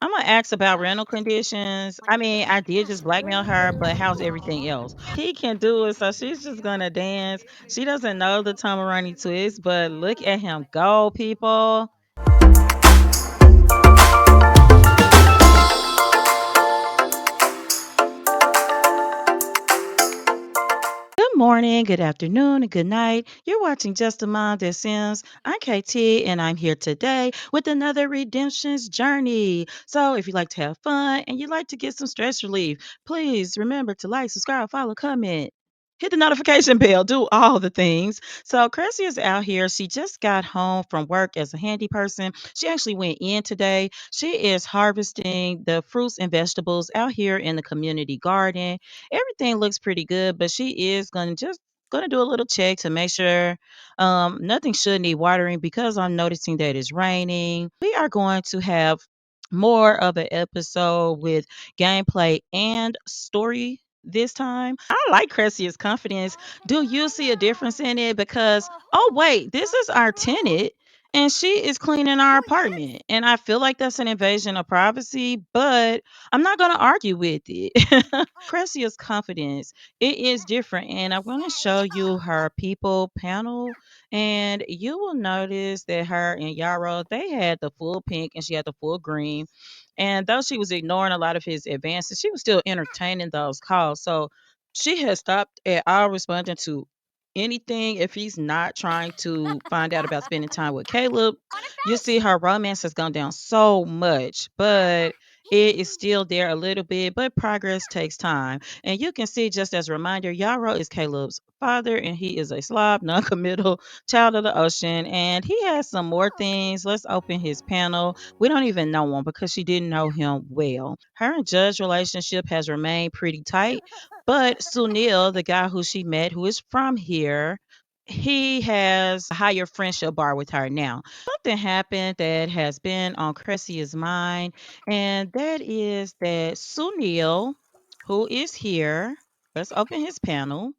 I'm gonna ask about rental conditions. I mean, I did just blackmail her, but how's everything else? He can do it, so she's just gonna dance. She doesn't know the tomarang twist, but look at him go, people. Good morning, good afternoon, and good night. You're watching Just a Mom That Sims. I'm KT, and I'm here today with another redemption's journey. So, if you like to have fun and you'd like to get some stress relief, please remember to like, subscribe, follow, comment. Hit the notification bell, do all the things. So, Creasia is out here. She just got home from work as a handy person. She actually went in today. She is harvesting the fruits and vegetables out here in the community garden. Everything looks pretty good, but she is gonna do a little check to make sure nothing should need watering because I'm noticing that it's raining. We are going to have more of an episode with gameplay and story this time. I like Cressia's confidence. Do you see a difference in it? Because oh wait, this is our tenant and she is cleaning our apartment. And I feel like that's an invasion of privacy, but I'm not going to argue with it. Cressia's confidence, it is different. And I'm going to show you her people panel. And you will notice that her and Yarrow, they had the full pink and she had the full green. And though she was ignoring a lot of his advances, she was still entertaining those calls. So she has stopped at all responding to anything if he's not trying to find out about spending time with Caleb. You see her romance has gone down so much, but it is still there a little bit, but progress takes time. And you can see, just as a reminder, Yarrow is Caleb's father, and he is a slob, non-committal child of the ocean. And he has some more things. Let's open his panel. We don't even know him because she didn't know him well. Her and Judge's relationship has remained pretty tight, but Sunil, the guy who she met, who is from here, he has a higher friendship bar with her now. Something happened that has been on Cressia's mind, and that is that Sunil, who is here, let's open his panel.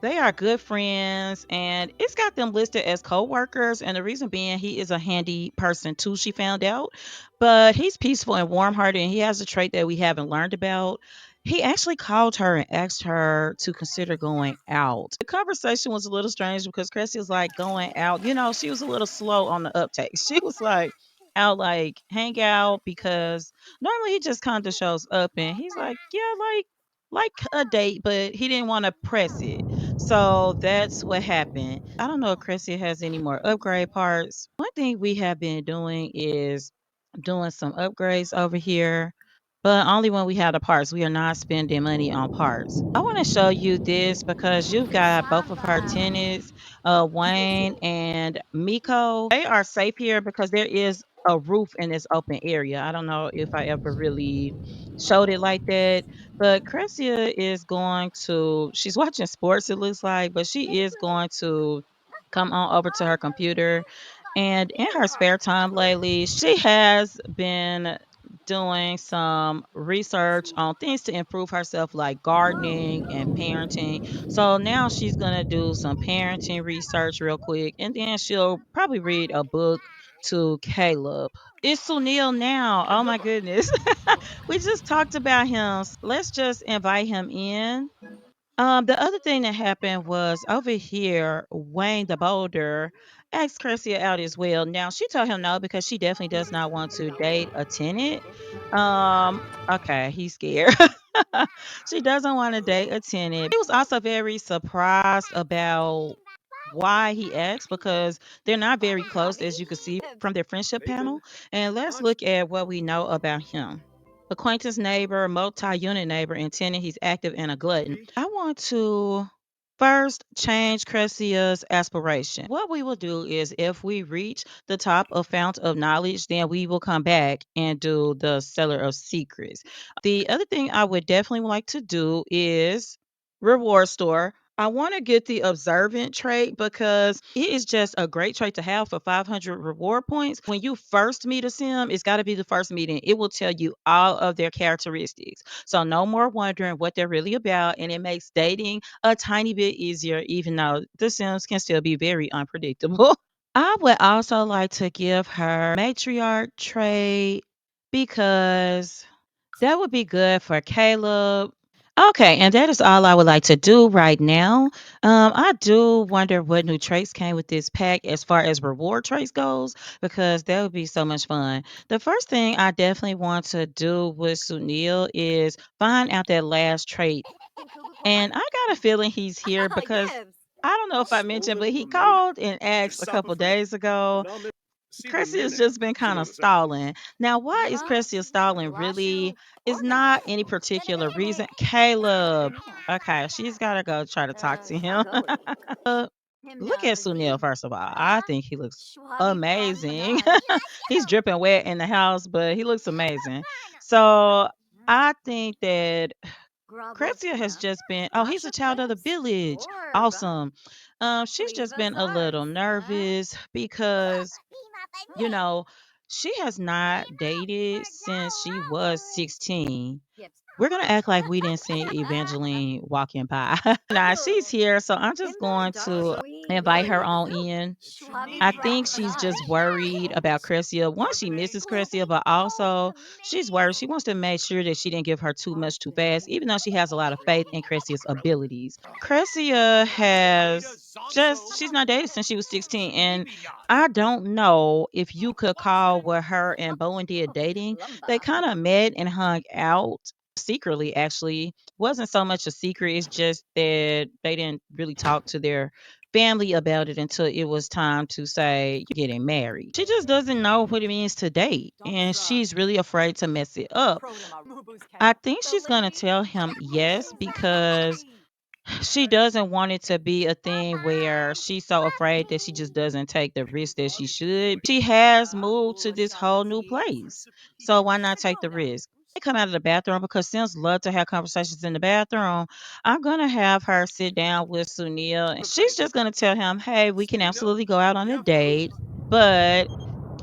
They are good friends, and it's got them listed as co-workers. And the reason being, he is a handy person too. She found out, but he's peaceful and warm-hearted, and he has a trait that we haven't learned about. He actually called her and asked her to consider going out. The conversation was a little strange because Cressy was like, going out. She was a little slow on the uptake. She was like, out, like, hang out, because normally he just kind of shows up and he's like, yeah, like a date, but he didn't want to press it. So that's what happened. I don't know if Cressy has any more upgrade parts. One thing we have been doing is doing some upgrades over here, but only when we have the parts. We are not spending money on parts. I want to show you this because you've got both of her tenants, Wayne and Miko. They are safe here because there is a roof in this open area. I don't know if I ever really showed it like that, but Cresia is going to, she's watching sports, it looks like, but she is going to come on over to her computer. And in her spare time lately, she has been doing some research on things to improve herself, like gardening and parenting. So now she's going to do some parenting research real quick, and then she'll probably read a book to Caleb. It's Sunil now. Oh my goodness. We just talked about him. Let's just invite him in. The other thing that happened was over here, Wayne the Boulder asked Cursia out as well. Now she told him no because she definitely does not want to date a tenant. Okay, he's scared. She doesn't want to date a tenant. He was also very surprised about why he asked because they're not very close, as you can see from their friendship panel. And let's look at what we know about him. Acquaintance neighbor, multi-unit neighbor, and tenant. He's active and a glutton. I want to first change Cressia's aspiration. What we will do is if we reach the top of Fount of Knowledge, then we will come back and do the Seller of Secrets. The other thing I would definitely like to do is reward store. I want to get the observant trait because it is just a great trait to have for 500 reward points. When you first meet a sim, it's got to be the first meeting. It will tell you all of their characteristics. So no more wondering what they're really about. And it makes dating a tiny bit easier, even though the sims can still be very unpredictable. I would also like to give her matriarch trait. because that would be good for Caleb. Okay, and that is all I would like to do right now. I do wonder what new traits came with this pack as far as reward traits goes, because that would be so much fun. The first thing I definitely want to do with Sunil is find out that last trait. And I got a feeling he's here because I don't know if I mentioned, but he called and asked a couple days ago. Cressy has just been kind of stalling. Now, why is Cressy stalling really? It's not any particular reason. Caleb. Okay, she's got to go try to talk to him. Look at Sunil, first of all. I think he looks amazing. He's dripping wet in the house, but he looks amazing. So I think that Creasia has just been, oh, he's a child of the village. Awesome. She's just been a little nervous because, you know, she has not dated since she was 16. We're gonna act like we didn't see Evangeline walking by. Now she's here, so I'm just going to invite her on in. I think she's just worried about Cresia. One, she misses Cresia, but also she's worried. She wants to make sure that she didn't give her too much too fast, even though she has a lot of faith in Cresia's abilities. Cresia has just, she's not dated since she was 16. And I don't know if you could call what her and Bowen did dating. They kind of met and hung out secretly, actually. Wasn't so much a secret, it's just that they didn't really talk to their family about it until it was time to say you're getting married. She just doesn't know what it means to date, and she's really afraid to mess it up. I think she's going to tell him yes because she doesn't want it to be a thing where she's so afraid that she just doesn't take the risk that she should. She has moved to this whole new place. So why not take the risk? They come out of the bathroom because Sims love to have conversations in the bathroom. I'm gonna have her sit down with Sunil and she's just gonna tell him, hey, we can absolutely go out on a date, but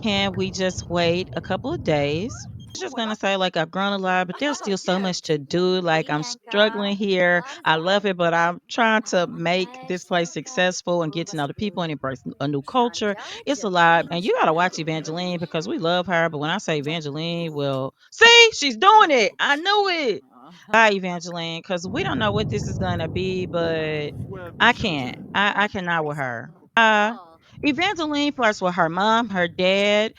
can we just wait a couple of days? Just gonna say like I've grown a lot, but there's still so much to do. Like I'm struggling here. I love it, but I'm trying to make this place successful and get to know the people and embrace a new culture. It's a lot, and you gotta watch Evangeline because we love her. But when I say Evangeline, well, see, she's doing it. I knew it. Bye, Evangeline, because we don't know what this is gonna be, but I can't. I cannot with her. Evangeline flirts with her mom, her dad,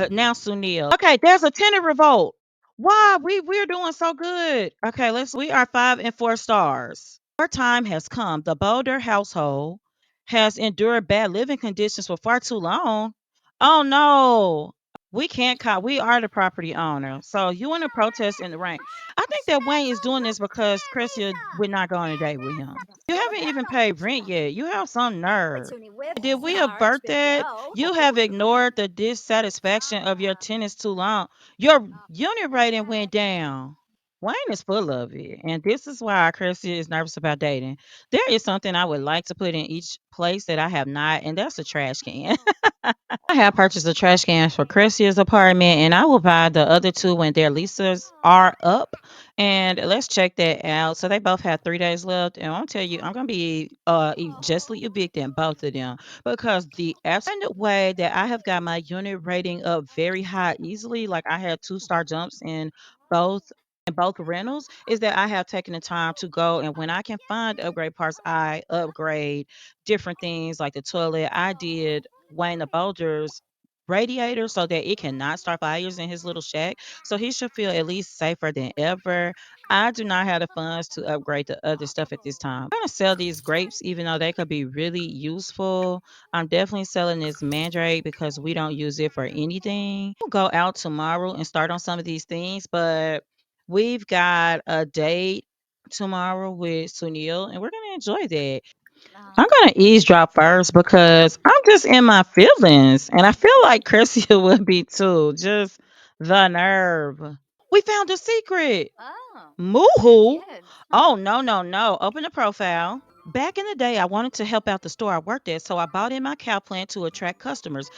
now Sunil. Okay, there's a tenant revolt. Why? We're doing so good. Okay, we are 5 and 4 stars. Our time has come. The Boulder household has endured bad living conditions for far too long. Oh no. We can't call. We are the property owner. So you want to protest in the rain. I think that Wayne is doing this because Cresia would not go on a date with him. You haven't even paid rent yet. You have some nerve. Did we avert that? You have ignored the dissatisfaction of your tenants too long. Your unit rating went down. Wayne is full of it. And this is why Cresia is nervous about dating. There is something I would like to put in each place that I have not, and that's a trash can. I have purchased a trash can for Cresia's apartment, and I will buy the other two when their leases are up. And let's check that out. So they both have 3 days left, and I'll tell you, I'm gonna be justly evicting both of them because the absolute way that I have got my unit rating up very high easily, like I had 2 star jumps both in both rentals, is that I have taken the time to go and when I can find upgrade parts, I upgrade different things like the toilet. I did Wayne the Boulder's radiator so that it cannot start fires in his little shack. So he should feel at least safer than ever. I do not have the funds to upgrade the other stuff at this time. I'm gonna sell these grapes even though they could be really useful. I'm definitely selling this mandrake because we don't use it for anything. We'll go out tomorrow and start on some of these things, but we've got a date tomorrow with Sunil and we're gonna enjoy that. I'm gonna eavesdrop first because I'm just in my feelings, and I feel like Chrissy would be too. Just the nerve. We found a secret. Moo. Oh no no no! Open the profile. Back in the day, I wanted to help out the store I worked at, so I bought in my cow plant to attract customers.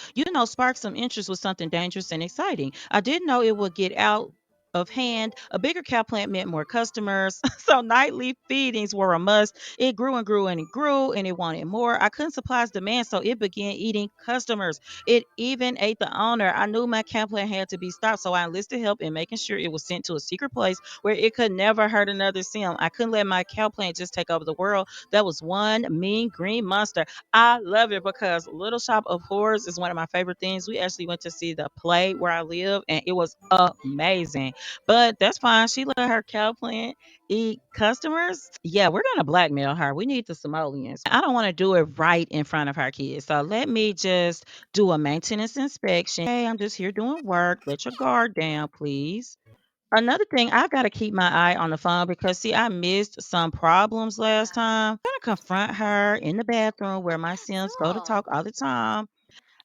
Spark some interest with something dangerous and exciting. I didn't know it would get out of hand. A bigger cow plant meant more customers. So nightly feedings were a must. It grew and grew and it grew and it wanted more. I couldn't supply its demand, so it began eating customers. It even ate the owner. I knew my cow plant had to be stopped, so I enlisted help in making sure it was sent to a secret place where it could never hurt another sim. I couldn't let my cow plant just take over the world. That was one mean green monster. I love it because Little Shop of Horrors is one of my favorite things. We actually went to see the play where I live, and it was amazing. But that's fine. She let her cow plant eat customers. Yeah, we're gonna blackmail her. We need the Simoleons. I don't want to do it right in front of her kids. So let me just do a maintenance inspection. Hey, I'm just here doing work. Let your guard down, please. Another thing, I've got to keep my eye on the phone because see, I missed some problems last time. I'm gonna confront her in the bathroom where my Sims go to talk all the time.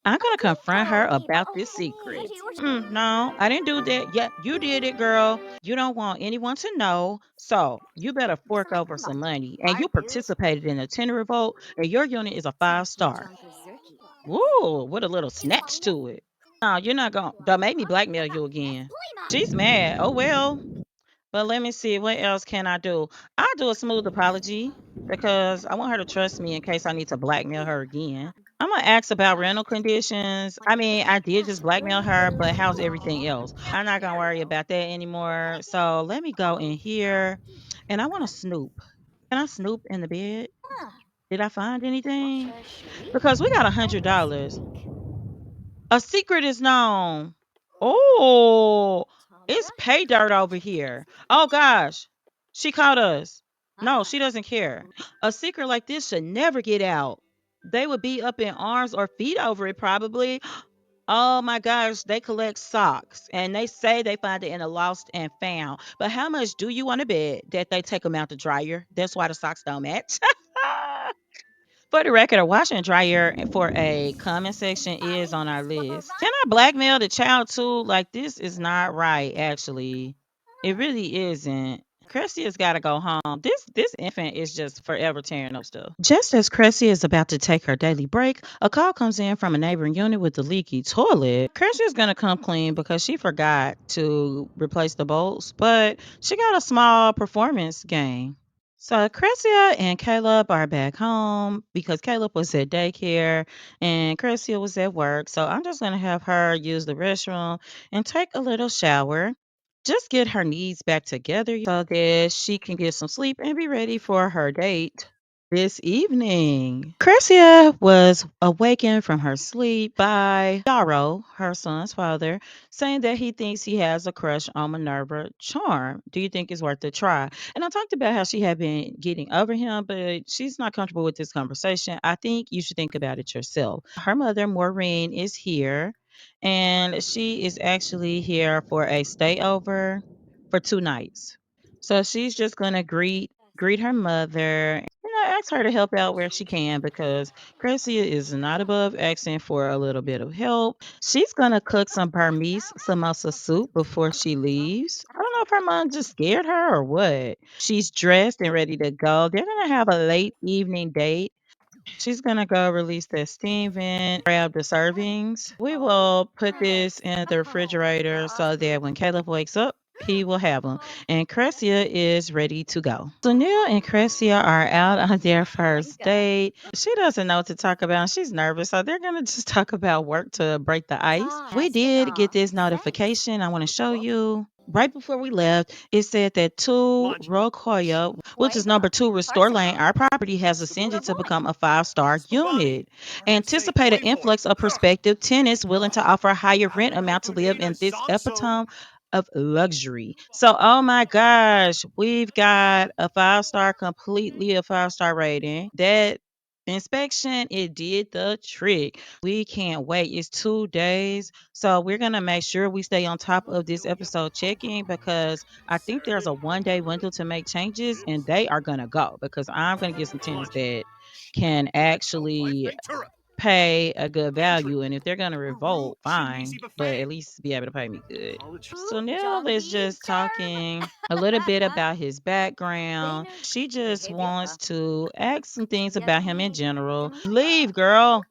I'm gonna confront her about this secret. No, I didn't do that. Yeah, you did it, girl. You don't want anyone to know. So you better fork over some money. And you participated in a tenant revolt, and your unit is a 5 star. Woo, with a little snatch to it. No, you're not gonna don't make me blackmail you again. She's mad. Oh well. But let me see, what else can I do? I'll do a smooth apology because I want her to trust me in case I need to blackmail her again. I'm gonna ask about rental conditions. I mean, I did just blackmail her, but how's everything else? I'm not gonna worry about that anymore. So let me go in here and I want to snoop. Can I snoop in the bed? Did I find anything? Because we got $100. A secret is known. Oh, it's pay dirt over here. Oh gosh, she caught us. No, she doesn't care. A secret like this should never get out. They would be up in arms or feet over it probably. Oh my gosh, they collect socks and they say they find it in a lost and found. But how much do you want to bet that they take them out the dryer? That's why the socks don't match. For the record, a washer and dryer for a comment section is on our list. Can I blackmail the child too? Like this is not right, actually. It really isn't. Cressia's got to go home. This infant is just forever tearing up stuff. Just as Cressia is about to take her daily break, a call comes in from a neighboring unit with the leaky toilet. Cressia's gonna come clean because she forgot to replace the bolts, but she got a small performance gain. So Cresia and Caleb are back home because Caleb was at daycare and Cresia was at work. So I'm just gonna have her use the restroom and take a little shower. Just get her needs back together so that she can get some sleep and be ready for her date this evening. Cresia was awakened from her sleep by Yarrow, her son's father, saying that he thinks he has a crush on Minerva Charm. Do you think it's worth a try? And I talked about how she had been getting over him, but she's not comfortable with this conversation. I think you should think about it yourself. Her mother, Maureen, is here, and she is actually here for a stayover for 2 nights. So she's just gonna greet her mother. Ask her to help out where she can because Crecia is not above asking for a little bit of help. She's gonna cook some Burmese samosa soup before she leaves. I don't know if her mom just scared her or what. She's dressed and ready to go. They're gonna have a late evening date. She's gonna go release the steam vent, grab the servings. We will put this in the refrigerator so that when Caleb wakes up, he will have them. And Cresia is ready to go. So Neil and Cresia are out on their first date. She doesn't know what to talk about. She's nervous, so they're gonna just talk about work to break the ice. We did get this notification. I want to show you. Right before we left, it said that two Rokoya, which is number 2 Restore Lane, our property has ascended to become a 5-star unit. Anticipate an influx of prospective tenants willing to offer a higher rent amount to live in this epitome of luxury. So, oh my gosh, we've got a 5-star, completely a 5-star rating. That inspection, it did the trick. We can't wait. It's 2 days. So we're gonna make sure we stay on top of this episode checking because I think there's a 1 day window to make changes and they are gonna go because I'm gonna get some tenants that can actually pay a good value. And if they're gonna revolt, fine, but at least be able to pay me good. So Neil is just talking a little bit about his background. She just wants to ask some things about him in general. Leave, girl.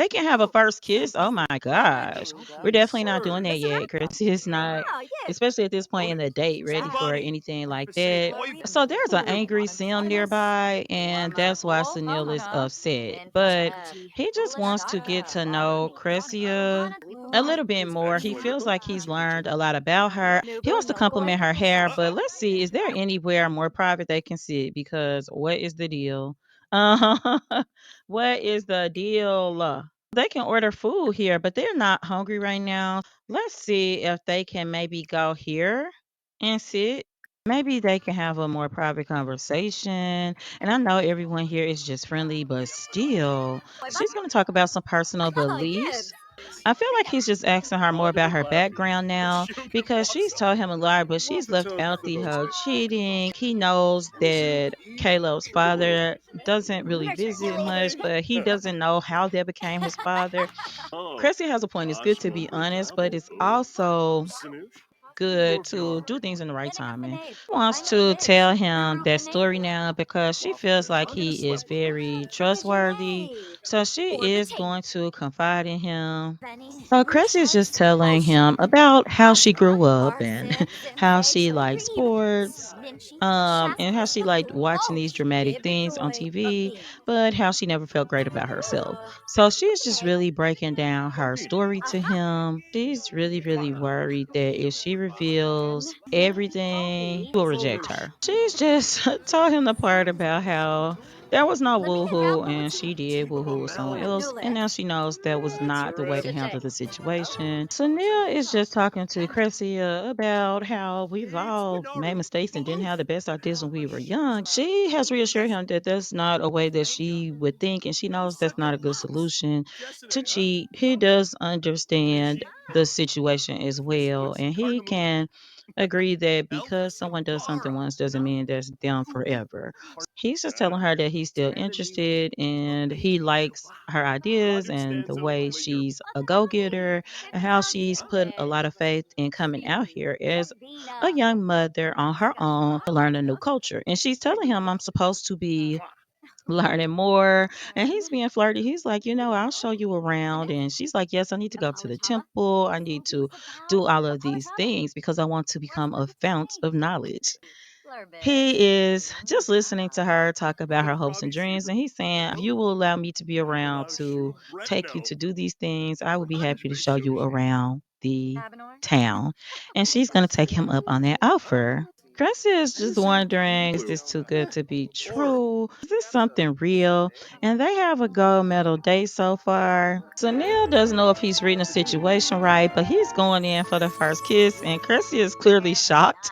They can have a first kiss. Oh my gosh. We're definitely not doing that yet. Chris is not, especially at this point in the date, ready for anything like that. So there's an angry Sim nearby, and that's why Sunil is upset. But he just wants to get to know Cresia a little bit more. He feels like he's learned a lot about her. He wants to compliment her hair, but let's see, is there anywhere more private they can sit? Because what is the deal? Uh, what is the deal? They can order food here, but they're not hungry right now. Let's see if they can maybe go here and sit. Maybe they can have a more private conversation. And I know everyone here is just friendly, but still, she's going to talk about some personal beliefs. I feel like he's just asking her more about her background now because she's told him a lot, but she's left out the whole cheating. He knows that Caleb's father doesn't really visit much, but he doesn't know how that became his father. Cressy has a point. It's good to be honest, but it's also good to do things in the right timing. She wants to tell him that story now because she feels like he is very trustworthy. So she is going to confide in him. So Chris is just telling him about how she grew up and how she liked sports, and how she liked watching these dramatic things on TV, but how she never felt great about herself. So she's just really breaking down her story to him. She's really, really worried that if she reveals everything, he will reject her. She's just told him the part about how there was no woohoo and she did woohoo with someone else. And now she knows that was not the way to handle the situation. So Neil is just talking to Cresia about how we've all made mistakes and didn't have the best ideas when we were young. She has reassured him that that's not a way that she would think, and she knows that's not a good solution to cheat. He does understand the situation as well, and he can agree that because someone does something once doesn't mean that's them forever. He's just telling her that he's still interested and he likes her ideas and the way she's a go getter and how she's put a lot of faith in coming out here as a young mother on her own to learn a new culture. And she's telling him, I'm supposed to be learning more. And he's being flirty. He's like, I'll show you around. And she's like, yes, I need to go to the temple. I need to do all of these things because I want to become a fount of knowledge. He is just listening to her talk about her hopes and dreams, and he's saying, if you will allow me to be around to take you to do these things, I would be happy to show you around the town. And she's going to take him up on that offer. Cressy is just wondering, is this too good to be true? Is this something real? And they have a gold medal date so far. So Neil doesn't know if he's reading the situation right, but he's going in for the first kiss, and Cressy is clearly shocked.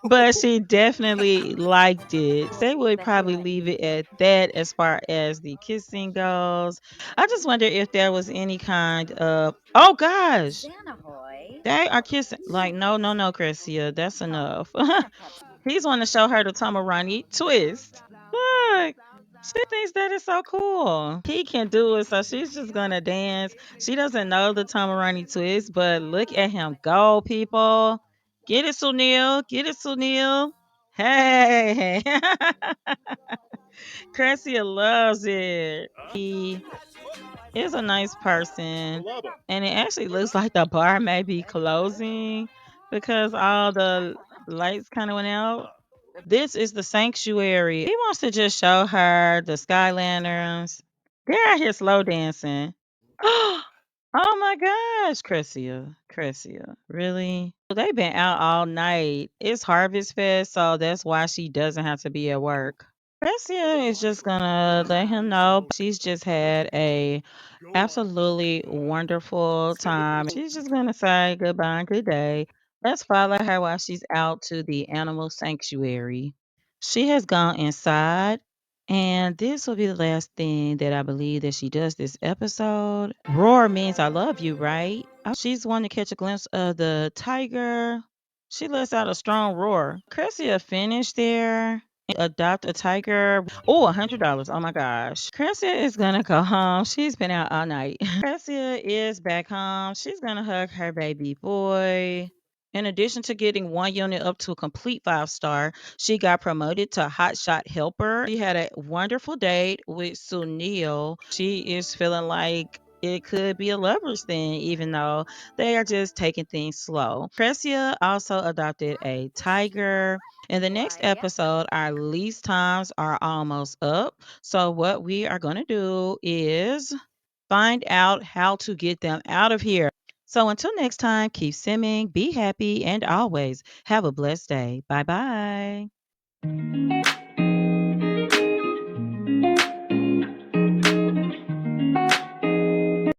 But she definitely liked it. They would probably leave it at that as far as the kissing goes. I just wonder if there was any kind of, oh gosh, they are kissing. Like, no, no, no, Cresia, that's enough. He's want to show her the Tomarang twist. Look, she thinks that is so cool. He can do it, so she's just gonna dance. She doesn't know the Tomarang twist, but look at him go, people. Get it, Sunil. Get it, Sunil. Hey, Cresia loves it. He is a nice person, and it actually looks like the bar may be closing because all the lights kind of went out. This is the sanctuary. He wants to just show her the sky lanterns. They're out here slow dancing. Oh my gosh, Cresia. Cresia. Really? They've been out all night. It's Harvest Fest, so that's why she doesn't have to be at work. Cresia is just gonna let him know she's just had a absolutely wonderful time. She's just gonna say goodbye and good day. Let's follow her while she's out to the animal sanctuary. She has gone inside, and this will be the last thing that I believe that she does this episode. Roar means I love you, right? She's wanting to catch a glimpse of the tiger. She lets out a strong roar. Cresia finished there. Adopt a tiger. Oh, $100. Oh my gosh. Cresia is gonna go home. She's been out all night. Cresia is back home. She's gonna hug her baby boy. In addition to getting one unit up to a complete 5 star, she got promoted to hotshot helper. She had a wonderful date with Sunil. She is feeling like it could be a lover's thing, even though they are just taking things slow. Cresia also adopted a tiger. In the next episode, our lease times are almost up. So, what we are going to do is find out how to get them out of here. So until next time, keep simming, be happy, and always have a blessed day. Bye bye.